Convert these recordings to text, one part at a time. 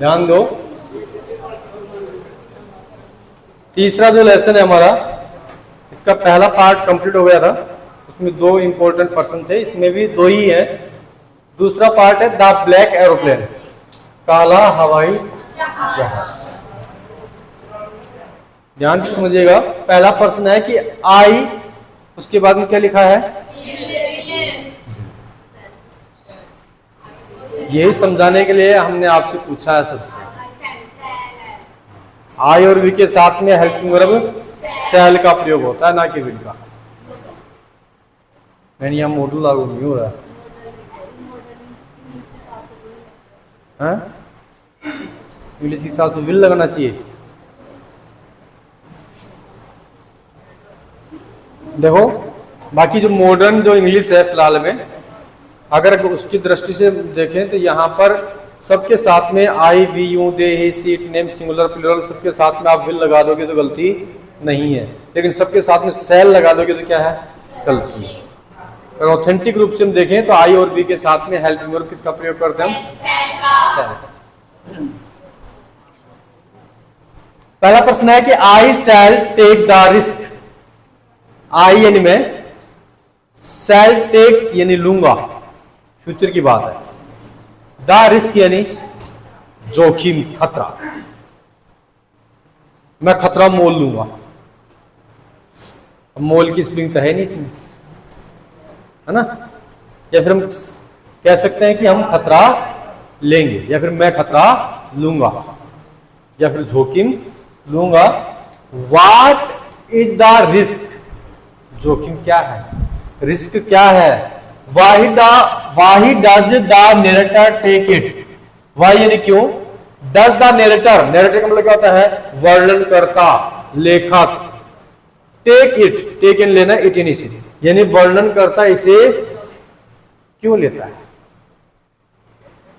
ध्यान दो, तीसरा जो लेसन है हमारा, इसका पहला पार्ट कंप्लीट हो गया था, उसमें 2 इंपॉर्टेंट पर्सन थे, इसमें भी 2 ही है। दूसरा पार्ट है द ब्लैक एरोप्लेन, काला हवाई जहाज। ध्यान से समझिएगा, पहला प्रश्न है कि आई, उसके बाद में क्या लिखा है, यही समझाने के लिए हमने आपसे पूछा है सबसे। आई और वी के साथ में हेल्पिंग वर्ब सेल का प्रयोग होता है, ना कि विल का। मैंने यहां मॉडल लागू नहीं हो रहा है, इंग्लिश के साथ विल लगना चाहिए। देखो, बाकी जो मॉडर्न जो इंग्लिश है फिलहाल में, अगर उसकी दृष्टि से देखें तो यहाँ पर सबके साथ में I, we, you, they, he, she, it, name, singular, plural, सबके साथ में आप विल लगा दोगे तो गलती नहीं है, लेकिन सबके साथ में सेल लगा दोगे तो क्या है, गलती है। अगर ऑथेंटिक रूप से हम देखें तो आई और वी के साथ में हेल्पिंग वर्ब किसका प्रयोग करते हैं हम, सेल। पहला प्रश्न है कि I shall take the risk. आई यानी मैं, शैल टेक यानी लूंगा, फ्यूचर की बात है। द रिस्क यानी जोखिम, खतरा, मैं खतरा मोल लूंगा। मोल की स्प्रिंग तो है नहीं इसमें, है ना। या फिर हम कह सकते हैं कि हम खतरा लेंगे, या फिर मैं खतरा लूंगा, या फिर जोखिम लूंगा। व्हाट इज द रिस्क, जोखिम क्या है, रिस्क क्या है। Why does the narrator take it, why यानी क्यों, डज द नरेटर, नरेटर का मतलब क्या होता है, वर्णन करता, लेखक। टेक इट, टेक इन लेना, इट इन इसे, यानी वर्णन करता इसे क्यों लेता है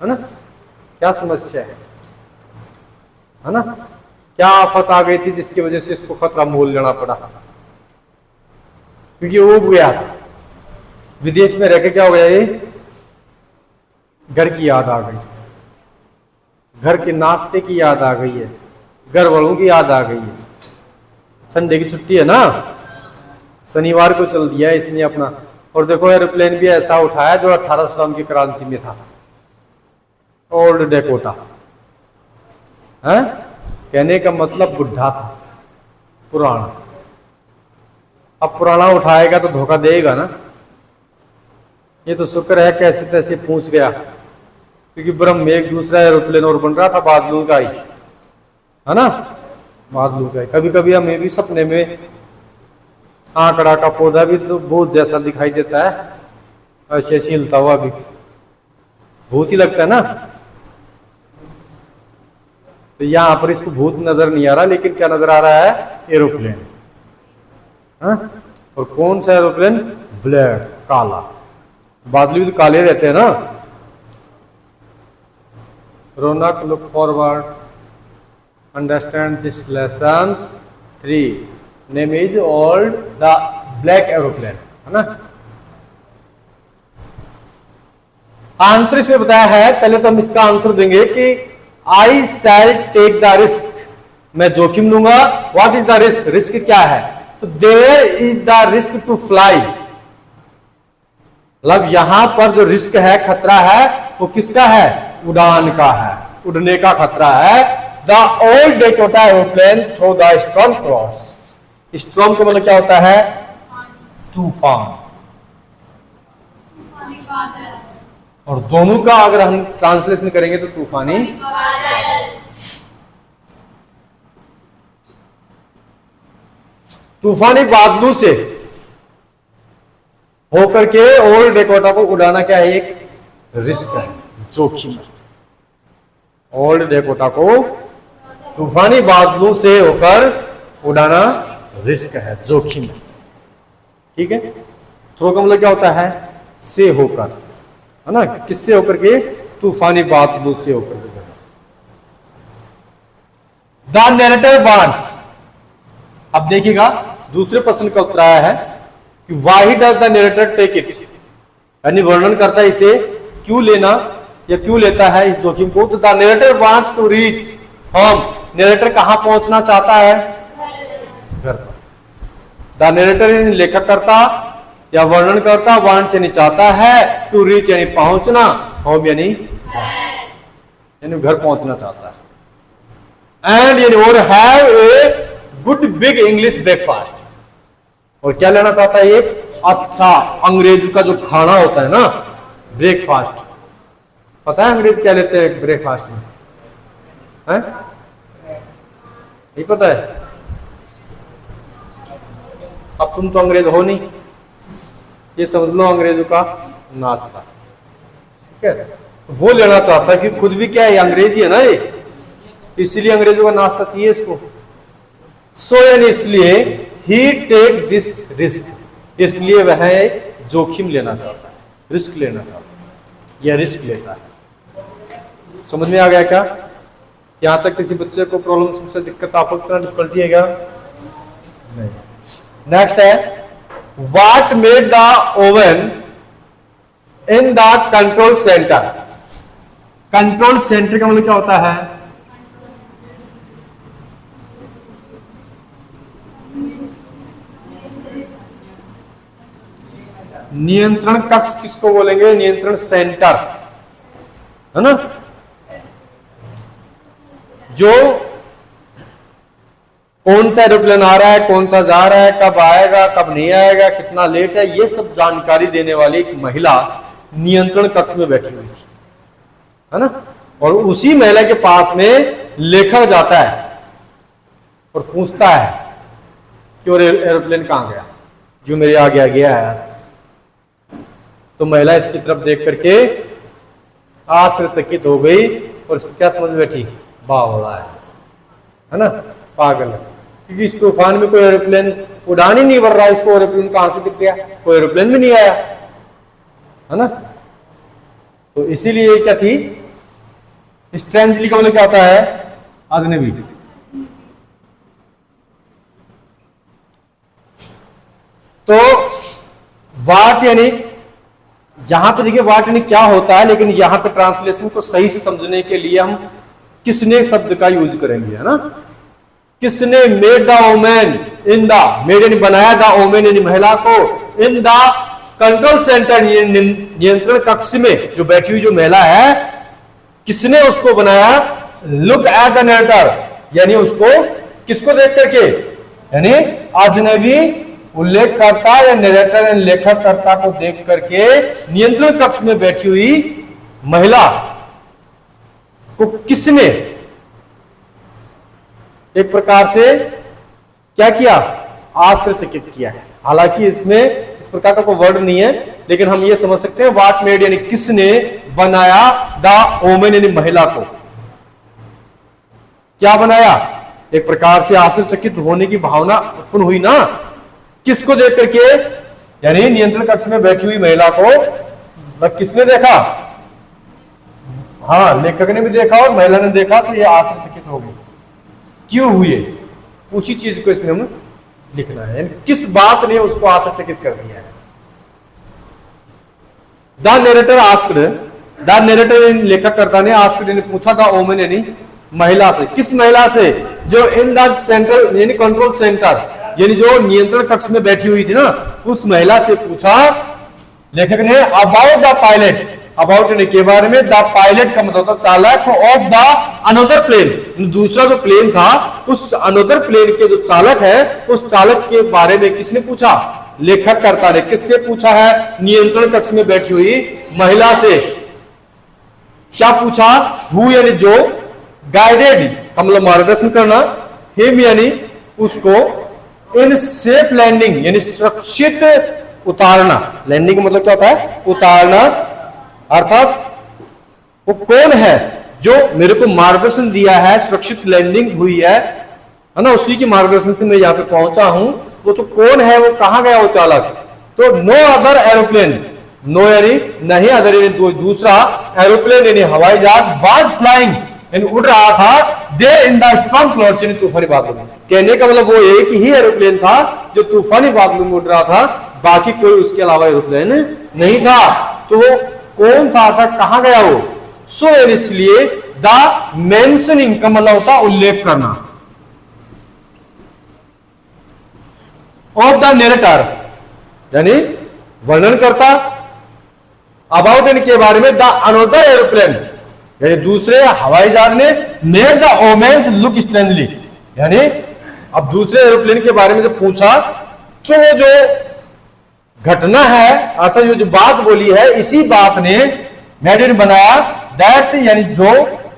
ना। क्या समस्या है ना, क्या आफत आ गई थी जिसकी वजह से इसको खतरा मोल लेना पड़ा, क्योंकि वो गया था विदेश में रहकर, क्या हो गया, ये घर की याद आ गई, घर के नाश्ते की याद आ गई है, घर वालों की याद आ गई है। संडे की छुट्टी है ना, शनिवार को चल दिया इसने अपना। और देखो एरोप्लेन भी ऐसा उठाया जो 1800 की क्रांति में था, ओल्ड डेकोटा है, कहने का मतलब बुढ़ा था, पुराना। अब पुराना उठाएगा तो धोखा देगा ना। ये तो शुक्र है कैसे तैसे पूछ गया, क्योंकि ब्रह्म में एक दूसरा एरोप्लेन और बन रहा था बादलों का ही, है ना, बादलों का ही। कभी कभी हमें भी सपने में आंकड़ा का पौधा भी तो बहुत जैसा दिखाई देता है, ऐसे ऐसे हिलता हुआ भी भूत ही लगता है ना। तो यहां पर इसको भूत नजर नहीं आ रहा, लेकिन क्या नजर आ रहा है, एरोप्लेन। और कौन सा एरोप्लेन, ब्लैक, काला। बादल भी तो काले रहते हैं ना। Raunak look forward, understand this lesson 3, name is old the black aeroplane, है ना। आंसर इसमें बताया है, पहले तो हम इसका आंसर देंगे कि I shall take the risk, मैं जोखिम लूंगा। What is the risk, risk क्या है, तो there is the risk to fly, मतलब यहां पर जो रिस्क है, खतरा है, वो किसका है, उड़ान का है, उड़ने का खतरा है। The old Dakota aeroplane through the storm cross, storm का मतलब क्या होता है, तूफान। और दोनों का अगर हम ट्रांसलेशन करेंगे तो तूफानी, तूफानी बादलों से होकर के ओल्ड डेकोटा को उड़ाना क्या है, एक रिस्क है, जोखिम है। ओल्ड डेकोटा को तूफानी बादलों से होकर उड़ाना रिस्क है, जोखिम है, ठीक है। थ्रो का मतलब क्या होता है, से होकर, है ना, किससे होकर के, तूफानी बादलों से होकर के। द नैरेटर वांट्स, अब देखिएगा दूसरे प्रश्न का उत्तर आया है कि why does the narrator take it, यानी वर्णन करता है इसे क्यों लेना। या क्यों लेता है इस जोखिम को? तो the narrator wants to reach home, narrator कहां पहुंचना चाहता है? घर पर। द नरेटर यानी लेखक करता या वर्णन करता, वांट्स यानी चाहता है, टू रीच यानी पहुंचना, होम यानी घर पहुंचना चाहता है। एंड यानी और have a good big English breakfast, और क्या लेना चाहता है? एक अच्छा अंग्रेज का जो खाना होता है ना, ब्रेकफास्ट। पता है अंग्रेज क्या लेते हैं ब्रेकफास्ट में? है नहीं पता है? अब तुम तो अंग्रेज हो नहीं, ये समझ लो अंग्रेजों का नाश्ता, ठीक है? वो लेना चाहता है कि खुद भी क्या है, अंग्रेजी है ना ये, इसलिए अंग्रेजों का नाश्ता चाहिए इसको। सो यानी इसलिए ही टेक दिस रिस्क, इसलिए वह जोखिम लेना चाहता है, रिस्क लेना चाहता है, यह रिस्क लेता है। समझ में आ गया क्या? यहां तक किसी बच्चे को प्रॉब्लम से दिक्कत, आपको डिफिकल्टी है क्या? नहीं। नेक्स्ट है, what made the oven in the control centre. Control centre का मतलब क्या होता है? नियंत्रण कक्ष किसको बोलेंगे? नियंत्रण सेंटर, है ना? जो कौन सा एरोप्लेन आ रहा है, कौन सा जा रहा है, कब आएगा, कब नहीं आएगा, कितना लेट है, ये सब जानकारी देने वाली एक महिला नियंत्रण कक्ष में बैठी हुई थी, है ना? और उसी महिला के पास में लेखक जाता है और पूछता है कि और एरोप्लेन कहां गया जो मेरे आगे आ गया है। तो महिला इसकी तरफ देख करके आश्चर्यचकित हो गई और इसको क्या समझ में बैठी? बावला है ना, पागल है, क्योंकि इस तूफान में कोई एरोप्लेन उड़ान ही नहीं भर रहा, इसको एरोप्लेन कहां से दिख गया? कोई एरोप्लेन भी नहीं आया, है ना? तो इसीलिए क्या थी? स्ट्रेंजली का मतलब क्या होता है? अजनबी। तो वाट यानी, यहां पे देखिए वाट यानी क्या होता है, लेकिन यहां पे ट्रांसलेशन को सही से समझने के लिए हम किसने शब्द का यूज करेंगे, है ना? किसने made the women in the, made यानी बनाया, द वोमेन यानी महिला को, इन द कंट्रोल सेंटर नियंत्रण कक्ष में जो बैठी हुई जो महिला है, किसने उसको बनाया? लुक एट द नरेटर, यानी उसको किसको देख करके? यानी अजनबी उल्लेखकर्ता या नरेटर या लेखककर्ता को देख करके नियंत्रण कक्ष में बैठी हुई महिला को किसने एक प्रकार से क्या किया? आश्चर्यचकित किया है। हालांकि इसमें इस प्रकार का कोई वर्ड नहीं है, लेकिन हम ये समझ सकते हैं व्हाट मेड यानी किसने बनाया, द वोमेन यानी महिला को क्या बनाया? एक प्रकार से आश्चर्यचकित होने की भावना उत्पन्न हुई ना, किसको देख करके? यानी नियंत्रण कक्ष में बैठी हुई महिला को किसने देखा? हाँ, लेखक ने भी देखा और महिला ने देखा, तो ये आश्चर्यचकित हो गई। क्यों हुए? उसी चीज को इसमें हम लिखना है, यानी किस बात ने उसको आश्चर्यचकित कर दिया है। The narrator asked, the narrator लेखककर्ता ने आस्क्ड ने पूछा, द वोमेन यानी महिला से। किस महिला से? जो इन द सेंट्रल यानी कंट्रोल सेंटर, यानी जो नियंत्रण कक्ष में बैठी हुई थी ना, उस महिला से पूछा लेखक ने अबाउट द पायलट, अबाउट के बारे में, द पायलट का मतलब होता चालक, ऑफ द अनदर प्लेन, दूसरा जो प्लेन था उस अनदर प्लेन के जो चालक है, उस चालक के बारे में किसने पूछा? लेखककर्ता ने। किससे पूछा है? नियंत्रण कक्ष में बैठी हुई महिला से। क्या पूछा? हु यानी जो, गाइडेड का मतलब मार्गदर्शन करना, हिम यानी उसको, इन सेफ लैंडिंग यानी सुरक्षित उतारना। लैंडिंग मतलब क्या होता है? उतारना। अर्थात वो कौन है जो मेरे को मार्गदर्शन दिया है, सुरक्षित लैंडिंग हुई है ना, उसी की मार्गदर्शन से मैं यहां पे पहुंचा हूं। वो तो कौन है? वो कहां गया वो चालक? तो नो अदर एरोप्लेन, नो यानी नहीं, अदर यानी दूसरा, एरोप्लेन यानी हवाई जहाज, वाज फ्लाइंग यानी उड़ रहा था, there in the storm clouds यानी तूफानी बादलों में। कहने का मतलब वो एक ही एरोप्लेन था जो तूफानी बादलों में उड़ रहा था, बाकी कोई उसके अलावा एरोप्लेन नहीं था। तो वो कौन था? कहां गया वो? सो इसलिए द मेंशनिंग का मतलब होता उल्लेख करना ऑफ द नरेटर, यानी वर्णन करता अबाउट इनके बारे में द अनदर एरोप्लेन, यानी दूसरे हवाई जहाज ने made the women's look strangely, यानी अब दूसरे एरोप्लेन के बारे में जब पूछा तो वो जो घटना है अर्थात जो बात बोली है इसी बात ने मेड इन बनाया दैट, यानी जो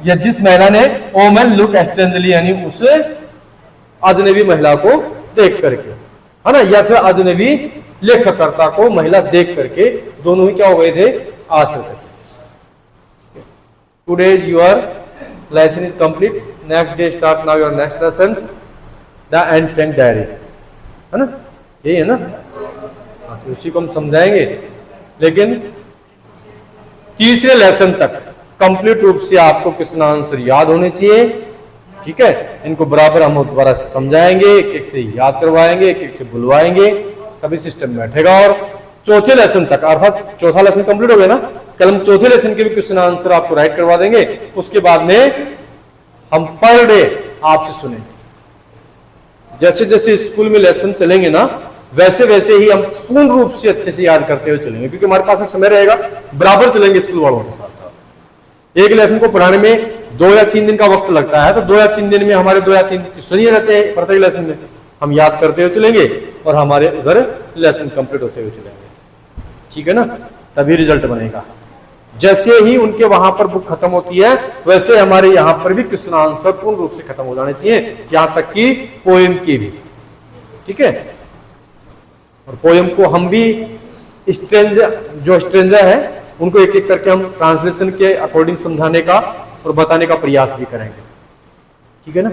या जिस महिला ने ओमेन लुक स्ट्रेंजली, यानी उस अजनबी महिला को देख करके, है ना, या फिर अजनबी लेखकर्ता को महिला देख करके, दोनों ही क्या हो गए थे, आश्रित। Today's your lesson is complete, next day start now your next lesson, the Anne Frank diary, है ना, यही है ना, तो उसी को हम समझाएंगे। लेकिन तीसरे लेसन तक कंप्लीट रूप से आपको क्वेश्चन आंसर याद होने चाहिए, ठीक है। इनको बराबर हम दोबारा से समझाएंगे, एक एक से याद करवाएंगे, एक एक से बुलवाएंगे, तभी सिस्टम बैठेगा। और चौथे लेसन तक अर्थात चौथा लेसन कंप्लीट हो गया ना, कल हम चौथे लेसन के भी क्वेश्चन आंसर आपको राइट करवा देंगे। उसके बाद में हम पर डे आपसे सुनेंगे, जैसे जैसे स्कूल में लेसन चलेंगे ना वैसे वैसे ही हम पूर्ण रूप से अच्छे से याद करते हुए चलेंगे, क्योंकि हमारे पास में समय रहेगा, बराबर चलेंगे स्कूल वालों के साथ साथ। एक लेसन को पढ़ाने में 2 या 3 दिन का वक्त लगता है, तो 2 या 3 दिन में हमारे 2 या 3 क्वेश्चन ही रहते हैं प्रत्येक लेसन में, हम याद करते हुए चलेंगे और हमारे उधर लेसन कंप्लीट होते हुए चलेंगे, ठीक है ना, तभी रिजल्ट बनेगा। जैसे ही उनके वहां पर बुक खत्म होती है वैसे हमारे यहाँ पर भी क्वेश्चन आंसर पूर्ण रूप से खत्म हो जाने चाहिए, यहां तक कि पोएम की भी, ठीक है। और पोएम को हम भी स्ट्रेंजर है उनको एक एक करके हम ट्रांसलेशन के अकॉर्डिंग समझाने का और बताने का प्रयास भी करेंगे, ठीक है ना।